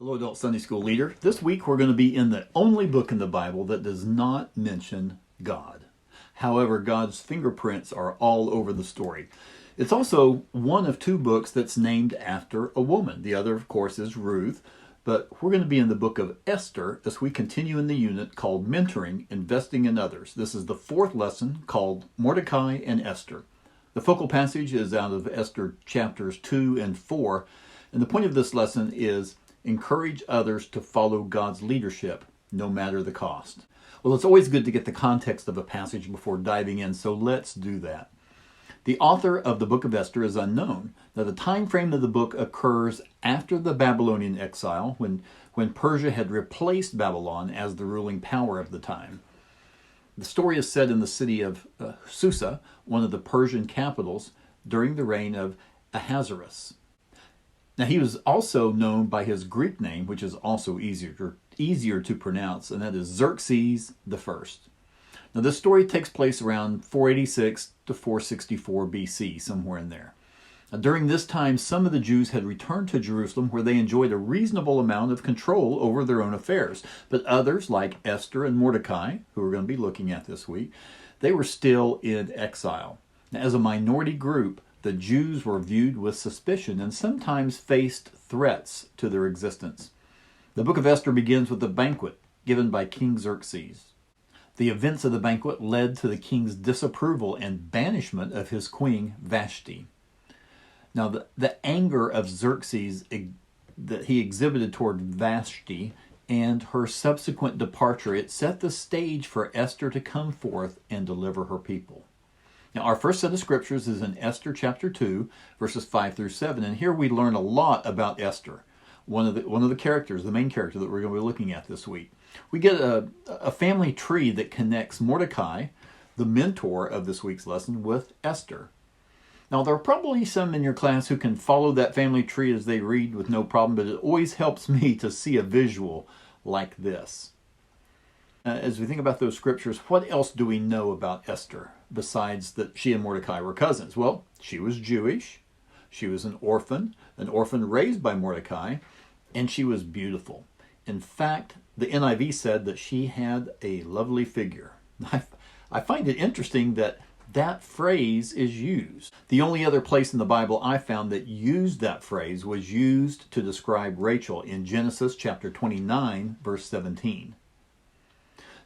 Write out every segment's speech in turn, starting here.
Hello, Adult Sunday School Leader. This week we're going to be in the only book in the Bible that does not mention God. However, God's fingerprints are all over the story. It's also one of two books that's named after a woman. The other, of course, is Ruth. But we're going to be in the book of Esther as we continue in the unit called Mentoring, Investing in Others. This is the fourth lesson called Mordecai and Esther. The focal passage is out of Esther chapters 2 and 4. And the point of this lesson is encourage others to follow God's leadership, no matter the cost. Well, it's always good to get the context of a passage before diving in, so let's do that. The author of the book of Esther is unknown. Now, the time frame of the book occurs after the Babylonian exile, when Persia had replaced Babylon as the ruling power of the time. The story is set in the city of Susa, one of the Persian capitals, during the reign of Ahasuerus. Now, he was also known by his Greek name, which is also easier to pronounce, and that is Xerxes I. Now, this story takes place around 486 to 464 BC, somewhere in there. Now, during this time, some of the Jews had returned to Jerusalem, where they enjoyed a reasonable amount of control over their own affairs. But others, like Esther and Mordecai, who we're going to be looking at this week, they were still in exile. Now, as a minority group, the Jews were viewed with suspicion and sometimes faced threats to their existence. The book of Esther begins with a banquet given by King Xerxes. The events of the banquet led to the king's disapproval and banishment of his queen Vashti. Now, the anger of Xerxes that he exhibited toward Vashti and her subsequent departure, it set the stage for Esther to come forth and deliver her people. Now, our first set of scriptures is in Esther chapter 2, verses 5 through 7, and here we learn a lot about Esther, one of the characters, the main character that we're going to be looking at this week. We get a family tree that connects Mordecai, the mentor of this week's lesson, with Esther. Now, there are probably some in your class who can follow that family tree as they read with no problem, but it always helps me to see a visual like this. As we think about those scriptures, what else do we know about Esther besides that she and Mordecai were cousins? Well, she was Jewish, she was an orphan raised by Mordecai, and she was beautiful. In fact, the NIV said that she had a lovely figure. I find it interesting that that phrase is used. The only other place in the Bible I found that used that phrase was used to describe Rachel in Genesis chapter 29, verse 17.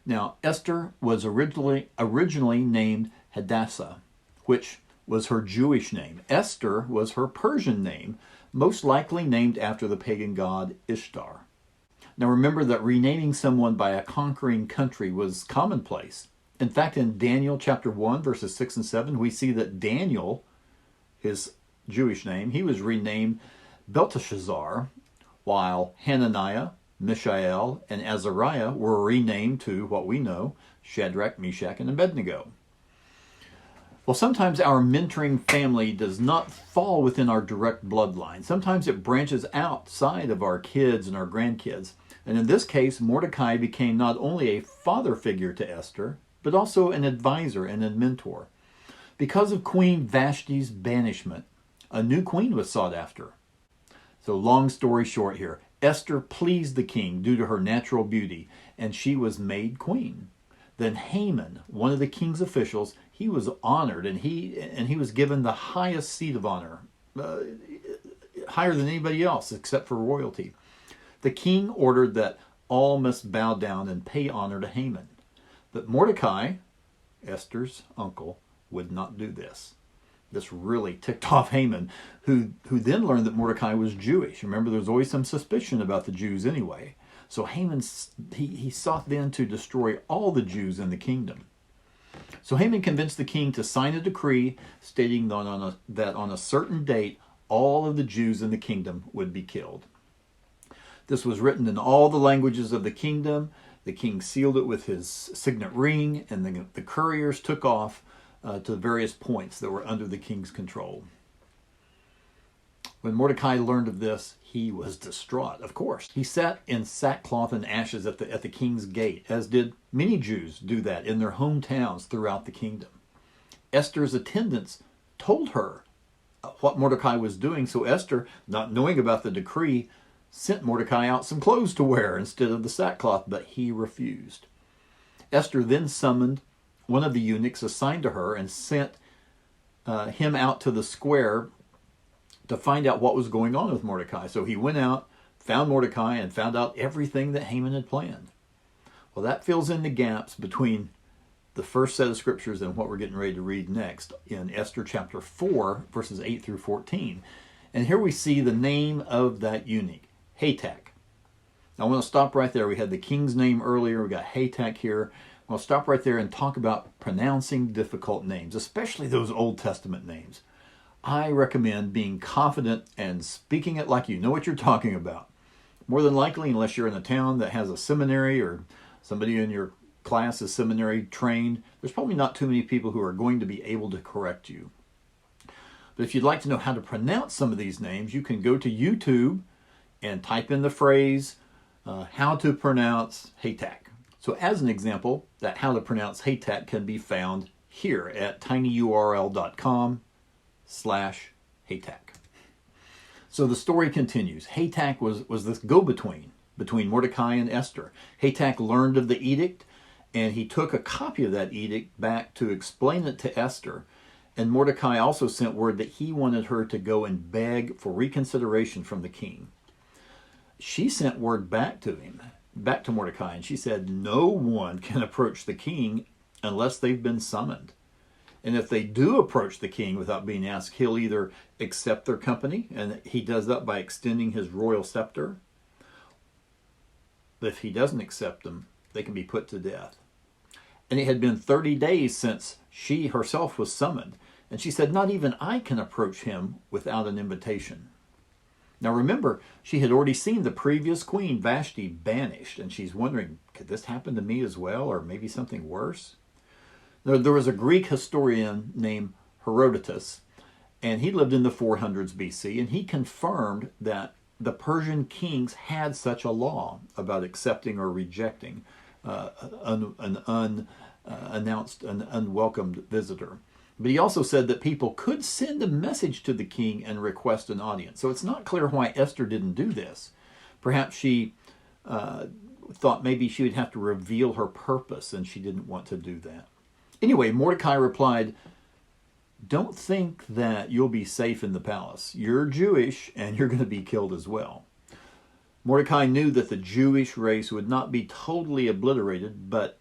Now, Esther was originally named Hadassah, which was her Jewish name. Esther was her Persian name, most likely named after the pagan god Ishtar. Now, remember that renaming someone by a conquering country was commonplace. In fact, in Daniel chapter 1, verses 6 and 7, we see that Daniel, his Jewish name, he was renamed Belteshazzar, while Hananiah, Mishael, and Azariah were renamed to what we know, Shadrach, Meshach, and Abednego. Well, sometimes our mentoring family does not fall within our direct bloodline. Sometimes it branches outside of our kids and our grandkids. And in this case, Mordecai became not only a father figure to Esther, but also an advisor and a mentor. Because of Queen Vashti's banishment, a new queen was sought after. So long story short here, Esther pleased the king due to her natural beauty, and she was made queen. Then Haman, one of the king's officials, he was honored, and he was given the highest seat of honor, higher than anybody else except for royalty. The king ordered that all must bow down and pay honor to Haman. But Mordecai, Esther's uncle, would not do this. This really ticked off Haman, who then learned that Mordecai was Jewish. Remember, there's always some suspicion about the Jews anyway. So Haman, he sought then to destroy all the Jews in the kingdom. So Haman convinced the king to sign a decree stating that on a certain date, all of the Jews in the kingdom would be killed. This was written in all the languages of the kingdom. The king sealed it with his signet ring, and the couriers took off to the various points that were under the king's control. When Mordecai learned of this, he was distraught, of course. He sat in sackcloth and ashes at the king's gate, as did many Jews do that in their hometowns throughout the kingdom. Esther's attendants told her what Mordecai was doing, so Esther, not knowing about the decree, sent Mordecai out some clothes to wear instead of the sackcloth, but he refused. Esther then summoned one of the eunuchs assigned to her and sent him out to the square to find out what was going on with Mordecai. So he went out, found Mordecai, and found out everything that Haman had planned. Well, that fills in the gaps between the first set of scriptures and what we're getting ready to read next in Esther chapter 4, verses 8 through 14. And here we see the name of that eunuch, Hatak. Now, I want to stop right there. We had the king's name earlier. We got Hatak here. I'll stop right there and talk about pronouncing difficult names, especially those Old Testament names. I recommend being confident and speaking it like you know what you're talking about. More than likely, unless you're in a town that has a seminary or somebody in your class is seminary trained, there's probably not too many people who are going to be able to correct you. But if you'd like to know how to pronounce some of these names, you can go to YouTube and type in the phrase, how to pronounce Hatak. So as an example, that how to pronounce Hatak can be found here at tinyurl.com/Hatak. So the story continues. Hatak was this go-between between Mordecai and Esther. Hatak learned of the edict, and he took a copy of that edict back to explain it to Esther. And Mordecai also sent word that he wanted her to go and beg for reconsideration from the king. She sent word back to Mordecai, and she said, no one can approach the king unless they've been summoned. And if they do approach the king without being asked, he'll either accept their company, and he does that by extending his royal scepter. But if he doesn't accept them, they can be put to death. And it had been 30 days since she herself was summoned. And she said, not even I can approach him without an invitation. Now remember, she had already seen the previous queen, Vashti, banished, and she's wondering, could this happen to me as well, or maybe something worse? There was a Greek historian named Herodotus, and he lived in the 400s BC, and he confirmed that the Persian kings had such a law about accepting or rejecting an unannounced, an unwelcomed visitor. But he also said that people could send a message to the king and request an audience. So it's not clear why Esther didn't do this. Perhaps she thought maybe she would have to reveal her purpose, and she didn't want to do that. Anyway, Mordecai replied, don't think that you'll be safe in the palace. You're Jewish, and you're going to be killed as well. Mordecai knew that the Jewish race would not be totally obliterated, but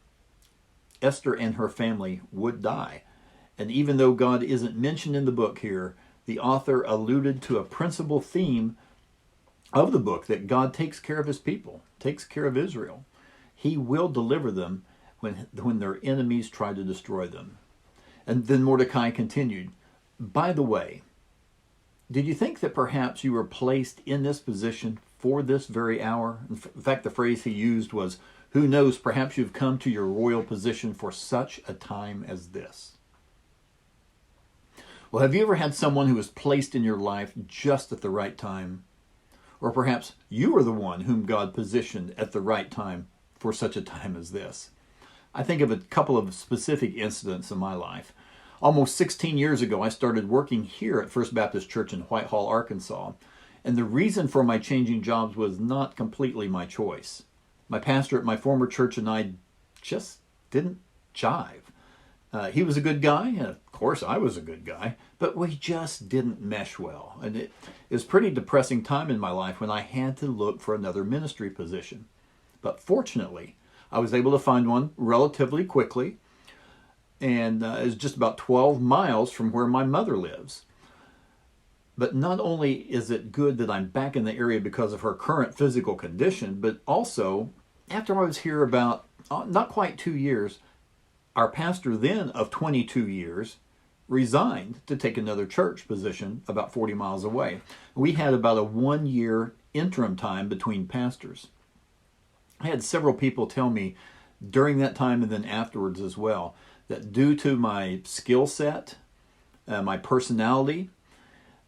Esther and her family would die. And even though God isn't mentioned in the book here, the author alluded to a principal theme of the book, that God takes care of his people, takes care of Israel. He will deliver them when their enemies try to destroy them. And then Mordecai continued, by the way, did you think that perhaps you were placed in this position for this very hour? In fact, the phrase he used was, who knows, perhaps you've come to your royal position for such a time as this. Well, have you ever had someone who was placed in your life just at the right time? Or perhaps you are the one whom God positioned at the right time for such a time as this. I think of a couple of specific incidents in my life. Almost 16 years ago, I started working here at First Baptist Church in Whitehall, Arkansas. And the reason for my changing jobs was not completely my choice. My pastor at my former church and I just didn't jive. He was a good guy, and of course I was a good guy, but we just didn't mesh well. And it was a pretty depressing time in my life when I had to look for another ministry position. But fortunately, I was able to find one relatively quickly, and it was just about 12 miles from where my mother lives. But not only is it good that I'm back in the area because of her current physical condition, but also, after I was here about not quite 2 years, our pastor then of 22 years resigned to take another church position about 40 miles away. We had about a 1-year interim time between pastors. I had several people tell me during that time and then afterwards as well that due to my skill set, my personality,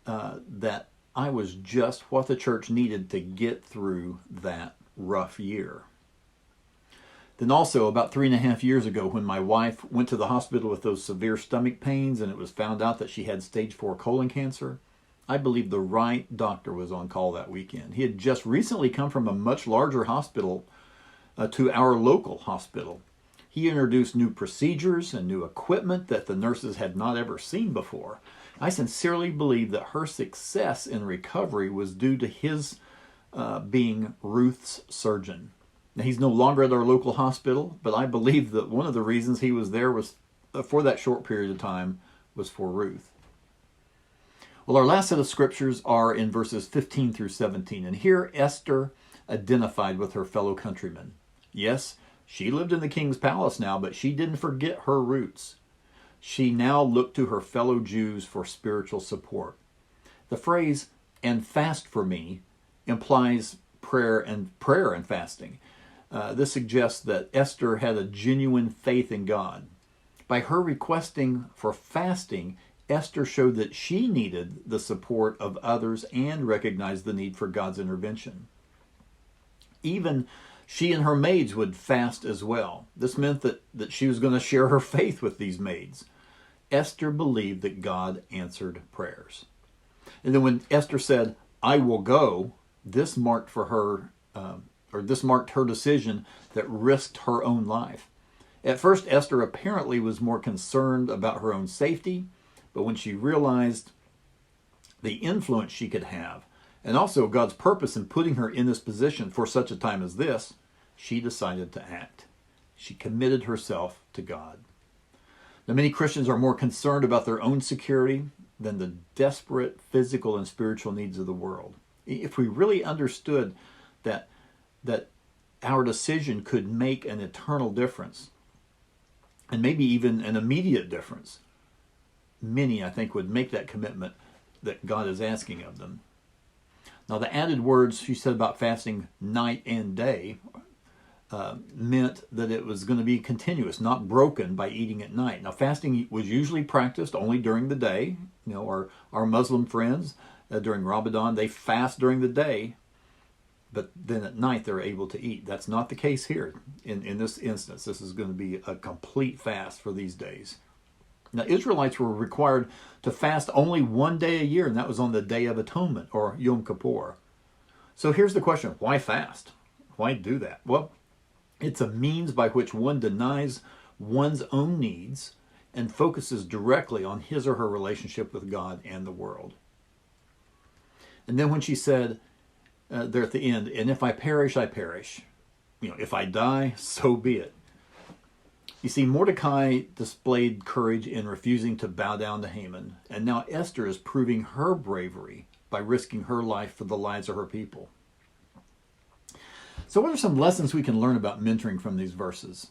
that I was just what the church needed to get through that rough year. Then also, about 3.5 years ago, when my wife went to the hospital with those severe stomach pains and it was found out that she had stage 4 colon cancer, I believe the right doctor was on call that weekend. He had just recently come from a much larger hospital to our local hospital. He introduced new procedures and new equipment that the nurses had not ever seen before. I sincerely believe that her success in recovery was due to his being Ruth's surgeon. Now, he's no longer at our local hospital, but I believe that one of the reasons he was there was for that short period of time was for Ruth. Well, our last set of scriptures are in verses 15 through 17, and here Esther identified with her fellow countrymen. Yes, she lived in the king's palace now, but she didn't forget her roots. She now looked to her fellow Jews for spiritual support. The phrase, "and fast for me," implies prayer and fasting. This suggests that Esther had a genuine faith in God. By her requesting for fasting, Esther showed that she needed the support of others and recognized the need for God's intervention. Even she and her maids would fast as well. This meant that she was going to share her faith with these maids. Esther believed that God answered prayers. And then when Esther said, "I will go," this marked her decision that risked her own life. At first, Esther apparently was more concerned about her own safety, but when she realized the influence she could have, and also God's purpose in putting her in this position for such a time as this, she decided to act. She committed herself to God. Now, many Christians are more concerned about their own security than the desperate physical and spiritual needs of the world. If we really understood that our decision could make an eternal difference, and maybe even an immediate difference, many, I think, would make that commitment that God is asking of them. Now, the added words she said about fasting night and day meant that it was going to be continuous, not broken by eating at night. Now, fasting was usually practiced only during the day. You know, our Muslim friends during Ramadan, they fast during the day, but then at night they're able to eat. That's not the case here. In this instance, this is going to be a complete fast for these days. Now, Israelites were required to fast only one day a year, and that was on the Day of Atonement, or Yom Kippur. So here's the question: why fast? Why do that? Well, it's a means by which one denies one's own needs and focuses directly on his or her relationship with God and the world. And then when she said there at the end, "and if I perish, I perish," you know, if I die, so be it. You see, Mordecai displayed courage in refusing to bow down to Haman, and now Esther is proving her bravery by risking her life for the lives of her people. So what are some lessons we can learn about mentoring from these verses?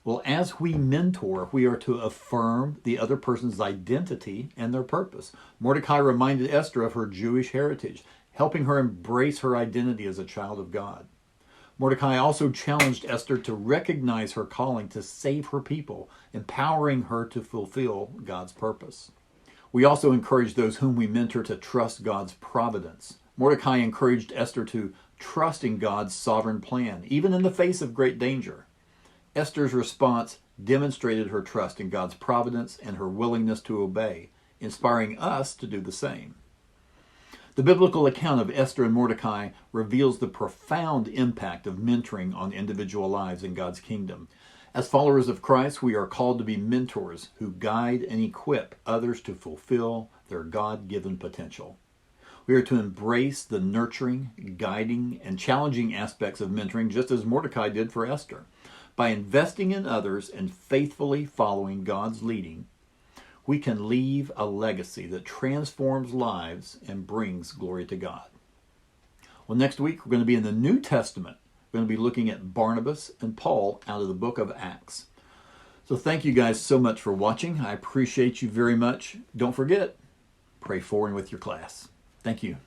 Well, as we mentor, we are to affirm the other person's identity and their purpose. Mordecai reminded Esther of her Jewish heritage, helping her embrace her identity as a child of God. Mordecai also challenged Esther to recognize her calling to save her people, empowering her to fulfill God's purpose. We also encourage those whom we mentor to trust God's providence. Mordecai encouraged Esther to trust in God's sovereign plan, even in the face of great danger. Esther's response demonstrated her trust in God's providence and her willingness to obey, inspiring us to do the same. The biblical account of Esther and Mordecai reveals the profound impact of mentoring on individual lives in God's kingdom. As followers of Christ, we are called to be mentors who guide and equip others to fulfill their God-given potential. We are to embrace the nurturing, guiding, and challenging aspects of mentoring, just as Mordecai did for Esther. By investing in others and faithfully following God's leading, we can leave a legacy that transforms lives and brings glory to God. Well, next week we're going to be in the New Testament. We're going to be looking at Barnabas and Paul out of the book of Acts. So thank you guys so much for watching. I appreciate you very much. Don't forget, pray for and with your class. Thank you.